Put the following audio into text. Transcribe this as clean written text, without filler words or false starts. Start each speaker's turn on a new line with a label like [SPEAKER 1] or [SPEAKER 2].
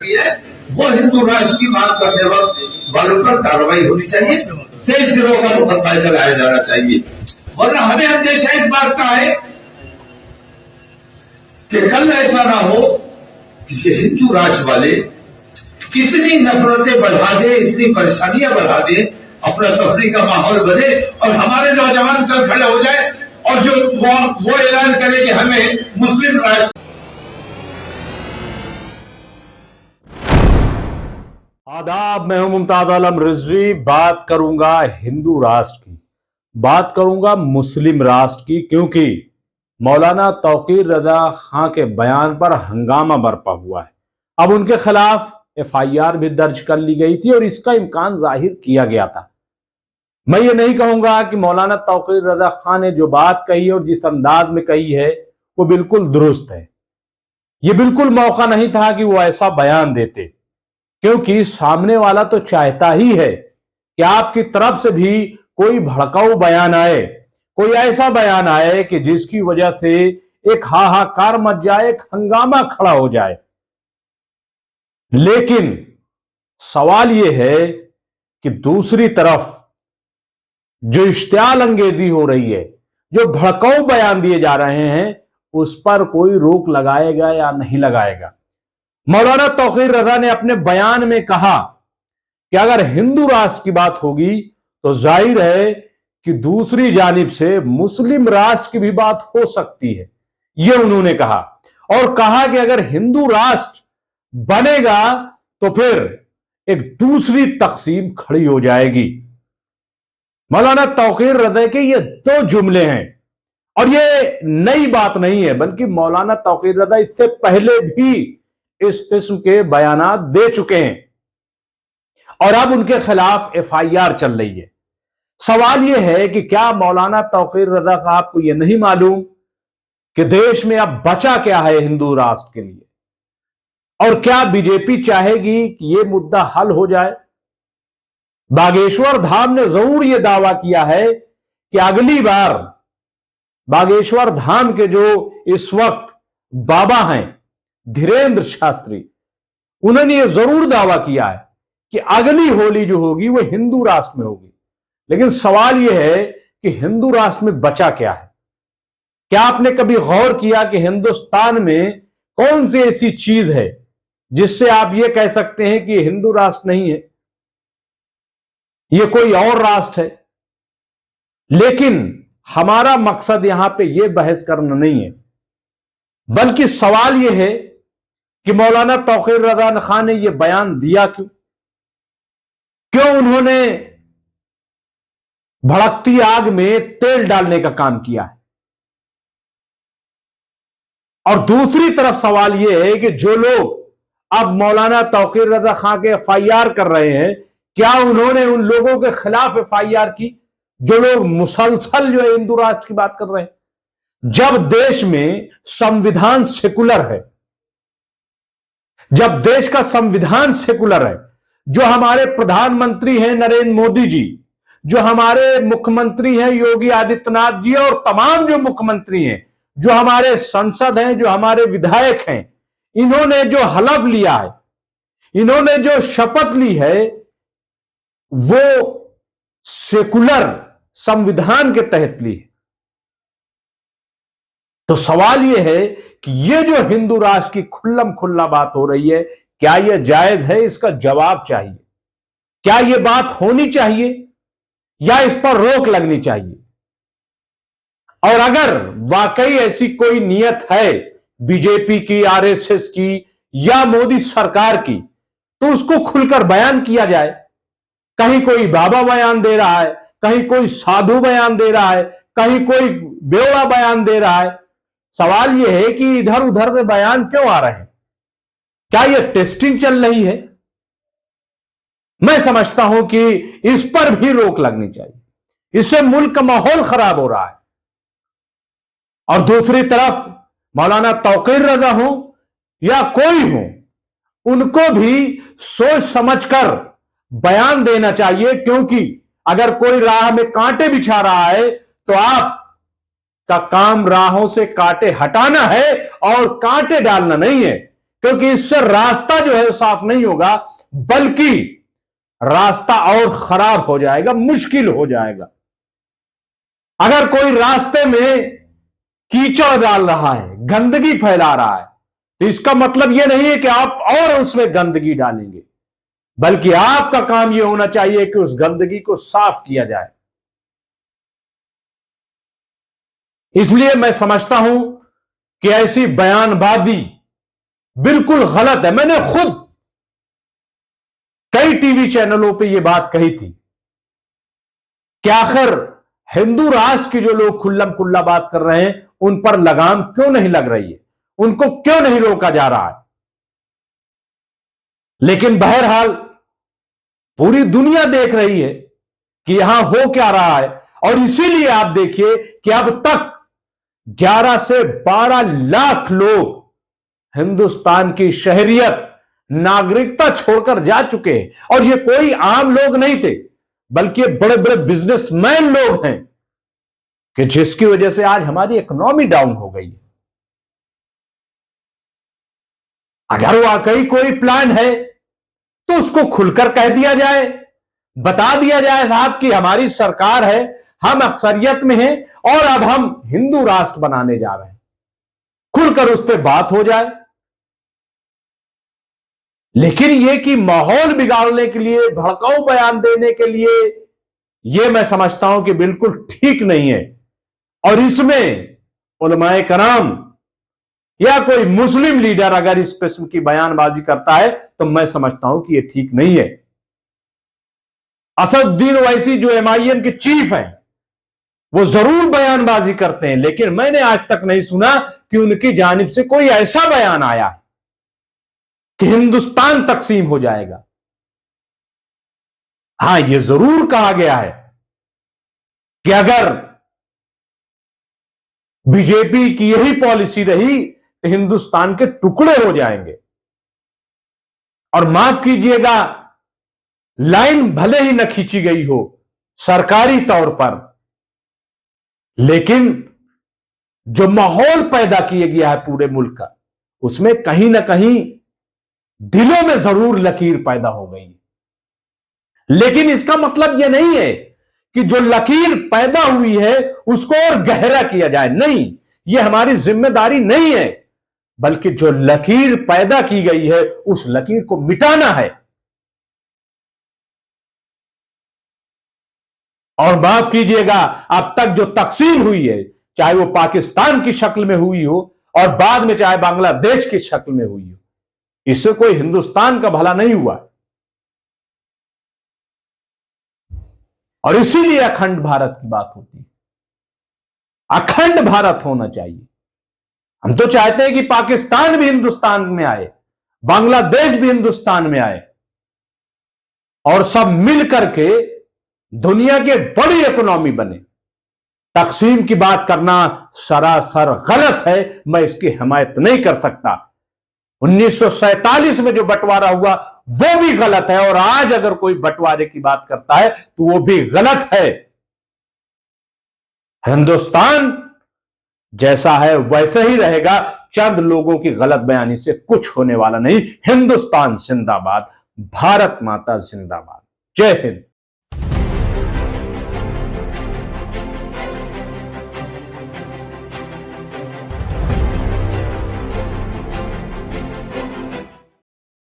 [SPEAKER 1] है वो हिंदू राष्ट्र की बात करने वक्त वालों पर कार्रवाई होनी चाहिए, 23 दिनों का मुकदमा चलाया जाना चाहिए। वरना हमें अंदेशा इस बात का है कि कल ऐसा ना हो कि ये हिंदू राष्ट्र वाले कितनी नफरतें बढ़ा दे, इतनी परेशानियां बढ़ा दे, अफरा तफरी का माहौल बने और हमारे नौजवान कल खड़े हो जाए और जो वो ऐलान करे कि हमें मुस्लिम राष्ट्र।
[SPEAKER 2] आदाब, मैं हूं मुमताज आलम रिजवी। बात करूंगा हिंदू राष्ट्र की, बात करूंगा मुस्लिम राष्ट्र की, क्योंकि मौलाना तौकीर रजा खां के बयान पर हंगामा बरपा हुआ है। अब उनके खिलाफ एफआईआर भी दर्ज कर ली गई थी और इसका इम्कान जाहिर किया गया था। मैं ये नहीं कहूंगा कि मौलाना तौकीर रजा खां ने जो बात कही और जिस अंदाज में कही है वो बिल्कुल दुरुस्त है। ये बिल्कुल मौका नहीं था कि वो ऐसा बयान देते, क्योंकि सामने वाला तो चाहता ही है कि आपकी तरफ से भी कोई भड़काऊ बयान आए, कोई ऐसा बयान आए कि जिसकी वजह से एक हाहाकार मच जाए, एक हंगामा खड़ा हो जाए। लेकिन सवाल यह है कि दूसरी तरफ जो इश्तियाल अंगेजी हो रही है, जो भड़काऊ बयान दिए जा रहे हैं, उस पर कोई रोक लगाएगा या नहीं लगाएगा। मौलाना तौकीर रजा ने अपने बयान में कहा कि अगर हिंदू राष्ट्र की बात होगी तो जाहिर है कि दूसरी जानिब से मुस्लिम राष्ट्र की भी बात हो सकती है, यह उन्होंने कहा। और कहा कि अगर हिंदू राष्ट्र बनेगा तो फिर एक दूसरी तकसीम खड़ी हो जाएगी। मौलाना तौकीर रजा के ये दो जुमले हैं और ये नई बात नहीं है, बल्कि मौलाना तौकीर रजा इससे पहले भी इस किस्म के बयानात दे चुके हैं और अब उनके खिलाफ एफआईआर चल रही है। सवाल यह है कि क्या मौलाना तौकीर रजा साहब को यह नहीं मालूम कि देश में अब बचा क्या है हिंदू राष्ट्र के लिए, और क्या बीजेपी चाहेगी कि यह मुद्दा हल हो जाए? बागेश्वर धाम ने जरूर यह दावा किया है कि अगली बार बागेश्वर धाम के जो इस वक्त बाबा हैं धीरेन्द्र शास्त्री, उन्होंने यह जरूर दावा किया है कि अगली होली जो होगी वो हिंदू राष्ट्र में होगी। लेकिन सवाल यह है कि हिंदू राष्ट्र में बचा क्या है? क्या आपने कभी गौर किया कि हिंदुस्तान में कौन सी ऐसी चीज है जिससे आप यह कह सकते हैं कि हिंदू राष्ट्र नहीं है, यह कोई और राष्ट्र है? लेकिन हमारा मकसद यहां पे यह बहस करना नहीं है, बल्कि सवाल यह है कि मौलाना तौकीर रजा खां ने यह बयान दिया क्यों? क्यों उन्होंने भड़कती आग में तेल डालने का काम किया है? और दूसरी तरफ सवाल यह है कि जो लोग अब मौलाना तौकीर रजा खां के एफआईआर कर रहे हैं, क्या उन्होंने उन लोगों के खिलाफ एफआईआर की जो लोग मुसलसल जो है हिंदू राष्ट्र की बात कर रहे हैं? जब देश में संविधान सेकुलर है, जब देश का संविधान सेकुलर है, जो हमारे प्रधानमंत्री हैं नरेंद्र मोदी जी, जो हमारे मुख्यमंत्री हैं योगी आदित्यनाथ जी, और तमाम जो मुख्यमंत्री हैं, जो हमारे सांसद हैं, जो हमारे विधायक हैं, इन्होंने जो हलफ लिया है, इन्होंने जो शपथ ली है, वो सेकुलर संविधान के तहत ली है। तो सवाल यह है कि यह जो हिंदू राष्ट्र की खुल्लम खुल्ला बात हो रही है, क्या यह जायज है? इसका जवाब चाहिए। क्या यह बात होनी चाहिए या इस पर रोक लगनी चाहिए? और अगर वाकई ऐसी कोई नियत है बीजेपी की, आरएसएस की या मोदी सरकार की, तो उसको खुलकर बयान किया जाए। कहीं कोई बाबा बयान दे रहा है, कहीं कोई साधु बयान दे रहा है, कहीं कोई बेवड़ा बयान दे रहा है। सवाल यह है कि इधर उधर से बयान क्यों आ रहे हैं? क्या यह टेस्टिंग चल रही है? मैं समझता हूं कि इस पर भी रोक लगनी चाहिए। इससे मुल्क का माहौल खराब हो रहा है। और दूसरी तरफ मौलाना तौकीर रजा हो या कोई हो, उनको भी सोच समझकर बयान देना चाहिए, क्योंकि अगर कोई राह में कांटे बिछा रहा है तो आप का काम राहों से कांटे हटाना है और कांटे डालना नहीं है। क्योंकि इससे रास्ता जो है साफ नहीं होगा, बल्कि रास्ता और खराब हो जाएगा, मुश्किल हो जाएगा। अगर कोई रास्ते में कीचड़ डाल रहा है, गंदगी फैला रहा है, तो इसका मतलब यह नहीं है कि आप और उसमें गंदगी डालेंगे, बल्कि आपका काम यह होना चाहिए कि उस गंदगी को साफ किया जाए। इसलिए मैं समझता हूं कि ऐसी बयानबाजी बिल्कुल गलत है। मैंने खुद कई टीवी चैनलों पे यह बात कही थी कि आखिर हिंदू राष्ट्र की जो लोग खुल्लम खुल्ला बात कर रहे हैं, उन पर लगाम क्यों नहीं लग रही है, उनको क्यों नहीं रोका जा रहा है। लेकिन बहरहाल पूरी दुनिया देख रही है कि यहां हो क्या रहा है, और इसीलिए आप देखिए कि अब तक 11 से 12 लाख लोग हिंदुस्तान की शहरियत, नागरिकता छोड़कर जा चुके हैं। और ये कोई आम लोग नहीं थे, बल्कि बड़े बड़े बिजनेसमैन लोग हैं कि जिसकी वजह से आज हमारी इकोनॉमी डाउन हो गई है। अगर वाकई कोई प्लान है तो उसको खुलकर कह दिया जाए, बता दिया जाए साहब कि हमारी सरकार है, हम अक्सरियत में हैं और अब हम हिंदू राष्ट्र बनाने जा रहे हैं, खुलकर उस पर बात हो जाए। लेकिन यह कि माहौल बिगाड़ने के लिए, भड़काऊ बयान देने के लिए, यह मैं समझता हूं कि बिल्कुल ठीक नहीं है। और इसमें उलमाए कराम या कोई मुस्लिम लीडर अगर इस किस्म की बयानबाजी करता है तो मैं समझता हूं कि यह ठीक नहीं है। असदुद्दीन ओवैसी जो एमआईएम के चीफ हैं, वो जरूर बयानबाजी करते हैं, लेकिन मैंने आज तक नहीं सुना कि उनकी जानिब से कोई ऐसा बयान आया है कि हिंदुस्तान तकसीम हो जाएगा। हां, यह जरूर कहा गया है कि अगर बीजेपी की यही पॉलिसी रही तो हिंदुस्तान के टुकड़े हो जाएंगे। और माफ कीजिएगा, लाइन भले ही न खींची गई हो सरकारी तौर पर, लेकिन जो माहौल पैदा किया गया है पूरे मुल्क का, उसमें कहीं ना कहीं दिलों में जरूर लकीर पैदा हो गई। लेकिन इसका मतलब यह नहीं है कि जो लकीर पैदा हुई है उसको और गहरा किया जाए, नहीं, यह हमारी जिम्मेदारी नहीं है, बल्कि जो लकीर पैदा की गई है उस लकीर को मिटाना है। और माफ कीजिएगा, अब तक जो तकसीम हुई है, चाहे वो पाकिस्तान की शक्ल में हुई हो और बाद में चाहे बांग्लादेश की शक्ल में हुई हो, इससे कोई हिंदुस्तान का भला नहीं हुआ। और इसीलिए अखंड भारत की बात होती है। अखंड भारत होना चाहिए। हम तो चाहते हैं कि पाकिस्तान भी हिंदुस्तान में आए, बांग्लादेश भी हिंदुस्तान में आए, और सब मिलकर के दुनिया की बड़ी इकोनॉमी बने। तकसीम की बात करना सरासर गलत है, मैं इसकी हिमायत नहीं कर सकता। 1947 में जो बंटवारा हुआ वो भी गलत है, और आज अगर कोई बंटवारे की बात करता है तो वो भी गलत है। हिंदुस्तान जैसा है वैसे ही रहेगा, चंद लोगों की गलत बयानी से कुछ होने वाला नहीं। हिंदुस्तान जिंदाबाद, भारत माता जिंदाबाद। जय हिंद।